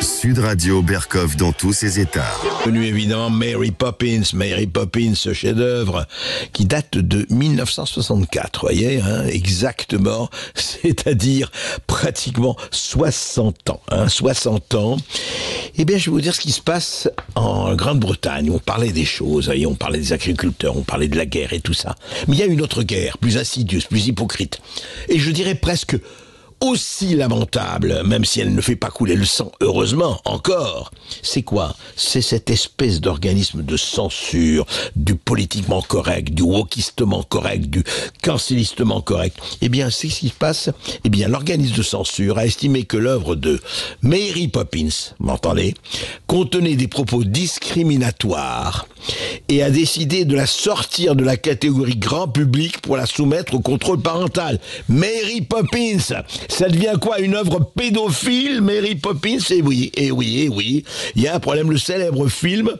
Sud Radio Berkov dans tous ses états. Connu évidemment Mary Poppins, ce chef-d'œuvre qui date de 1964, voyez, exactement, c'est-à-dire pratiquement 60 ans. 60 ans. Eh bien, je vais vous dire ce qui se passe en Grande-Bretagne. On parlait des choses, voyez, on parlait des agriculteurs, on parlait de la guerre et tout ça. Mais il y a une autre guerre, plus insidieuse, plus hypocrite. Et je dirais presque aussi lamentable, même si elle ne fait pas couler le sang, heureusement, encore. C'est quoi? C'est cette espèce d'organisme de censure, du politiquement correct, du wokistement correct, du cancellistement correct. Eh bien, c'est ce qui se passe. Eh bien, l'organisme de censure a estimé que l'œuvre de Mary Poppins, m'entendez, contenait des propos discriminatoires et a décidé de la sortir de la catégorie grand public pour la soumettre au contrôle parental. Mary Poppins, ça devient quoi? Une œuvre pédophile, Mary Poppins? Eh oui. Il y a un problème. Le célèbre film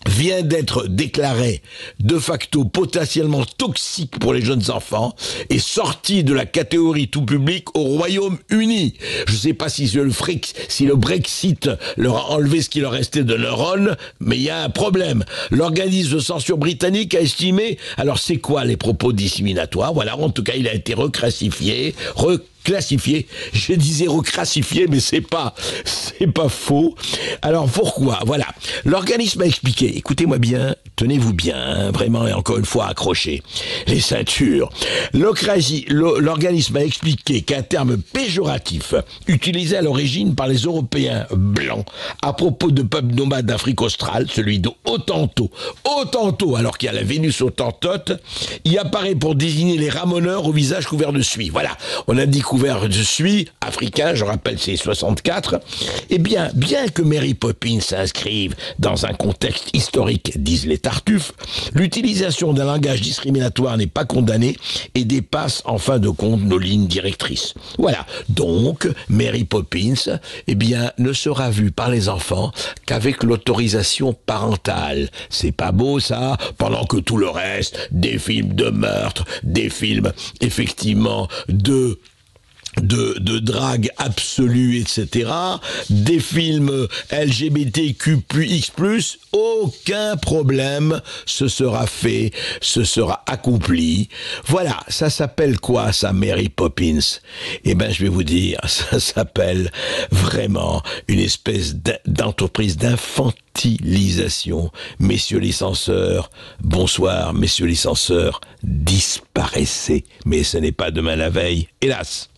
vient d'être déclaré de facto potentiellement toxique pour les jeunes enfants et sorti de la catégorie tout public au Royaume-Uni. Je ne sais pas si le Brexit leur a enlevé ce qui leur restait de neurones, mais il y a un problème. L'organisme de censure britannique a estimé, alors c'est quoi les propos discriminatoires? Voilà, en tout cas, il a été reclassifié, je disais reclassifié, mais c'est pas faux. Alors pourquoi? Voilà. L'organisme a expliqué, écoutez-moi bien, tenez-vous bien, vraiment, et encore une fois, accrochez les ceintures. L'organisme a expliqué qu'un terme péjoratif, utilisé à l'origine par les Européens blancs, à propos de peuples nomades d'Afrique australe, celui de Hottentot, alors qu'il y a la Vénus Hottentote, y apparaît pour désigner les ramoneurs au visage couvert de suie. Voilà. On a dit couvert de suie, africain, je rappelle c'est 64, eh bien que Mary Poppins s'inscrive dans un contexte historique, disent les Tartuffes, l'utilisation d'un langage discriminatoire n'est pas condamnée et dépasse en fin de compte nos lignes directrices. Voilà, donc Mary Poppins, eh bien, ne sera vue par les enfants qu'avec l'autorisation parentale. C'est pas beau ça, pendant que tout le reste, des films de meurtre, des films effectivement de drague absolue, etc., des films LGBTQ+X+, aucun problème, ce sera fait, ce sera accompli. Voilà, ça s'appelle quoi ça, Mary Poppins? Eh ben, je vais vous dire, ça s'appelle vraiment une espèce d'entreprise d'infantilisation. Messieurs les censeurs, bonsoir, messieurs les censeurs, disparaissez. Mais ce n'est pas demain la veille, hélas.